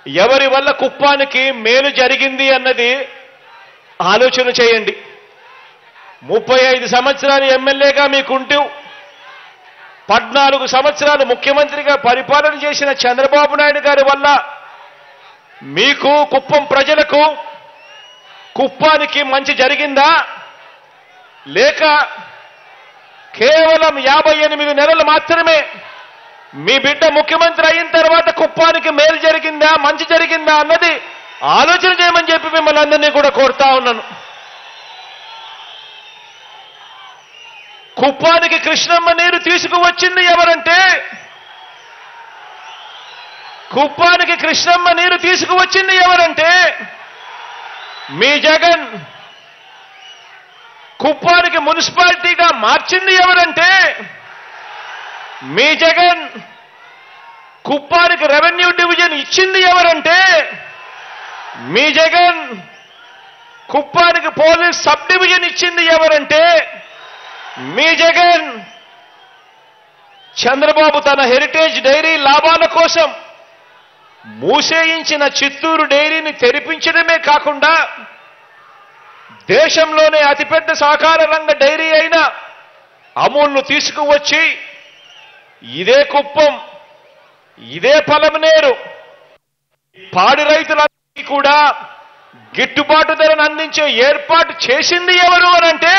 ఎవరి వల్ల కుప్పానికి మేలు జరిగింది అన్నది ఆలోచన చేయండి. 35 సంవత్సరాలు ఎమ్మెల్యేగా మీకుంటూ 14 సంవత్సరాలు ముఖ్యమంత్రిగా పరిపాలన చేసిన చంద్రబాబు నాయుడు గారి వల్ల మీకు, కుప్పం ప్రజలకు, కుప్పానికి మంచి జరిగిందా? లేక కేవలం 58 నెలలు మాత్రమే మీ బిడ్డ ముఖ్యమంత్రి అయిన తర్వాత కుప్పానికి మేలు జరిగిందా, మంచి జరిగిందా అన్నది ఆలోచన చేయమని చెప్పి మిమ్మల్ని అందరినీ కూడా కోరుతా ఉన్నాను. కుప్పానికి కృష్ణమ్మ నీరు తీసుకువచ్చింది ఎవరంటే, కుప్పానికి కృష్ణమ్మ నీరు తీసుకువచ్చింది ఎవరంటే మీ జగన్. కుప్పానికి మున్సిపాలిటీగా మార్చింది ఎవరంటే మీ జగన్. కుప్పానికి రెవెన్యూ డివిజన్ ఇచ్చింది ఎవరంటే మీ జగన్. కుప్పానికి పోలీస్ సబ్ డివిజన్ ఇచ్చింది ఎవరంటే మీ జగన్. చంద్రబాబు తన హెరిటేజ్ డైరీ లాభాల కోసం మూసేయించిన చిత్తూరు డైరీని తెరిపించడమే కాకుండా దేశంలోనే అతిపెద్ద సహకార రంగ డైరీ అయిన అమూల్ను తీసుకువచ్చి ఇదే కుప్పం, ఇదే పలమనేరు పాడి రైతులందరికీ కూడా గిట్టుబాటు ధరను అందించే ఏర్పాటు చేసింది ఎవరు అనంటే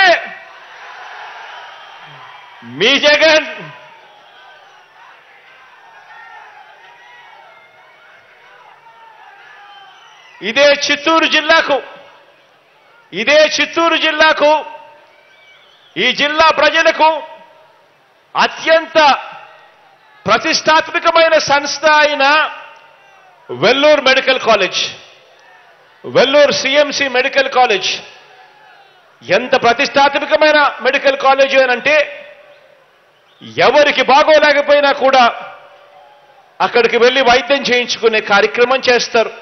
మీ జగన్. ఇదే చిత్తూరు జిల్లాకు ఈ జిల్లా ప్రజలకు అత్యంత ప్రతిష్టాత్మకమైన సంస్థ అయిన Vellore medical college, Vellore CMC medical college ఎంత ప్రతిష్టాత్మకమైన మెడికల్ కాలేజ్ అనంటే ఎవరికి బాగోలేకపోయినా కూడా అక్కడికి వెళ్లి వైద్యం చేయించుకునే కార్యక్రమం చేస్తారు.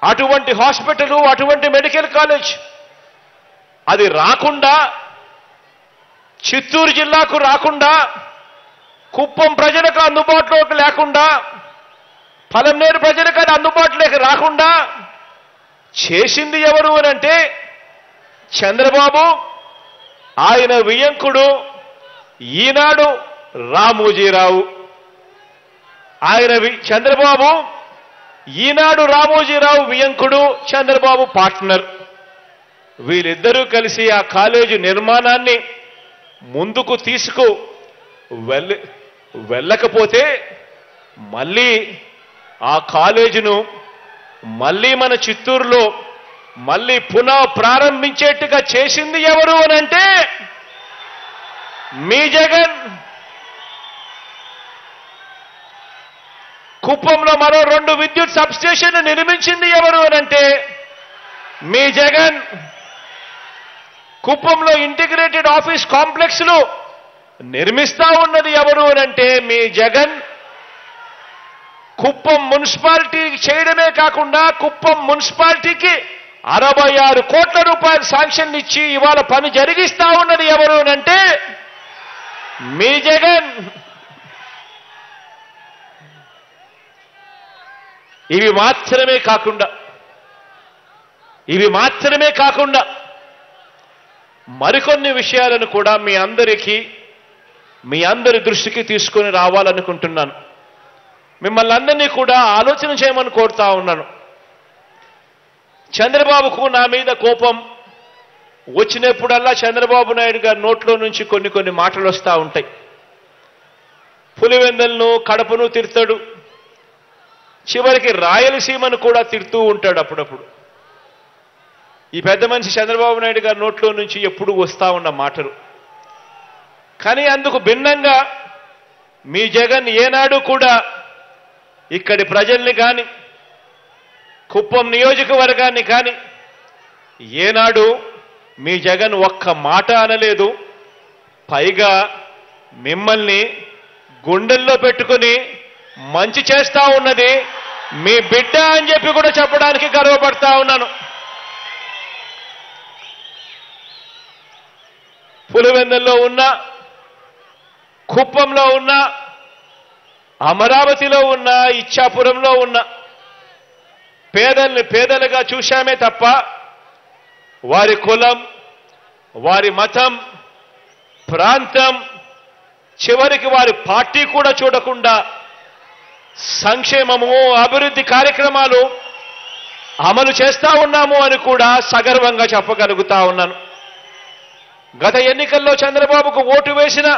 అటువంటి హాస్పిటల్, అటువంటి మెడికల్ కాలేజ్ అది రాకుండా, చిత్తూరు జిల్లాకు రాకుండా, కుప్పం ప్రజలకు అందుబాటులోకి లేకుండా, పలమనేరు ప్రజలకు అది అందుబాటులోకి రాకుండా చేసింది ఎవరు అనంటే చంద్రబాబు, ఆయన వియంకుడు ఈనాడు రామోజీరావు. చంద్రబాబు ఈనాడు రామోజీరావు వియంకుడు, చంద్రబాబు పార్ట్నర్. వీళ్ళిద్దరూ కలిసి ఆ కాలేజీ నిర్మాణాన్ని ముందుకు వెళ్ళకపోతే మళ్ళీ ఆ కాలేజీను మళ్ళీ మన చిత్తూరులో మళ్ళీ పునః ప్రారంభించేట్టుగా చేసింది ఎవరు అనంటే మీ జగన్. కుప్పంలో మరో 2 విద్యుత్ సబ్స్టేషన్లు నిర్మించింది ఎవరు అనంటే మీ జగన్. కుప్పంలో ఇంటిగ్రేటెడ్ ఆఫీస్ కాంప్లెక్స్లు నిర్మిస్తా ఉన్నది ఎవరు అనంటే మీ జగన్. కుప్పం మున్సిపాలిటీ చేయడమే కాకుండా కుప్పం మున్సిపాలిటీకి 66 కోట్ల రూపాయలు శాంక్షన్ ఇచ్చి ఇవాళ పని జరిగిస్తా ఉన్నది ఎవరు అనంటే మీ జగన్. ఇవి మాత్రమే కాకుండా మరికొన్ని విషయాలను కూడా మీ అందరి దృష్టికి తీసుకొని రావాలనుకుంటున్నాను. మిమ్మల్ని అందరినీ కూడా ఆలోచన చేయమని కోరుతా ఉన్నాను. చంద్రబాబుకు నా మీద కోపం వచ్చినప్పుడల్లా చంద్రబాబు నాయుడు గారి నోట్లో నుంచి కొన్ని మాటలు వస్తూ ఉంటాయి. పులివెందులను, కడపను తిడతాడు. చివరికి రాయలసీమను కూడా తిడుతూ ఉంటాడు అప్పుడప్పుడు. ఈ పెద్ద మనిషి చంద్రబాబు నాయుడు గారి నోట్లో నుంచి ఎప్పుడు వస్తా ఉన్న మాటలు. కానీ అందుకు భిన్నంగా మీ జగన్ ఏనాడు కూడా ఇక్కడి ప్రజల్ని కానీ, కుప్పం నియోజకవర్గాన్ని కానీ ఏనాడు మీ జగన్ ఒక్క మాట అనలేదు. పైగా మిమ్మల్ని గుండెల్లో పెట్టుకుని మంచి చేస్తా ఉన్నది మీ బిడ్డ అని చెప్పి కూడా చెప్పడానికి గర్వపడతా ఉన్నాను. పులివెందుల్లో ఉన్న, కుప్పంలో ఉన్న, అమరావతిలో ఉన్న, ఇచ్చాపురంలో ఉన్న పేదల్ని పేదలుగా చూశామే తప్ప వారి కులం, వారి మతం, ప్రాంతం, చివరికి వారి పార్టీ కూడా చూడకుండా సంక్షేమము, అభివృద్ధి కార్యక్రమాలు అమలు చేస్తా ఉన్నాము అని కూడా సగర్వంగా చెప్పగలుగుతా ఉన్నాను. గత ఎన్నికల్లో చంద్రబాబుకు ఓటు వేసిన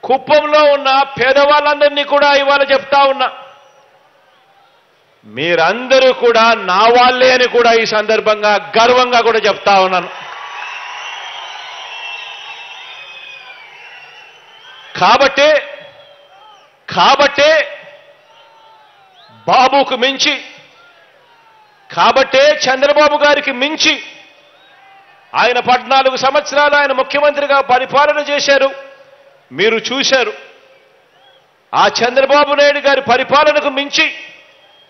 కుప్పంలో ఉన్న పేదవాళ్ళందరినీ కూడా ఇవాళ చెప్తా ఉన్నా, మీరందరూ కూడా నా వాళ్ళే అని కూడా ఈ సందర్భంగా గర్వంగా కూడా చెప్తా ఉన్నాను. కాబట్టే బాబుకు మించి, కాబట్టే చంద్రబాబు గారికి మించి ఆయన 14 సంవత్సరాలు ఆయన ముఖ్యమంత్రిగా పరిపాలన చేశారు. మీరు చూశారు. ఆ చంద్రబాబు నాయుడు గారి పరిపాలనకు మించి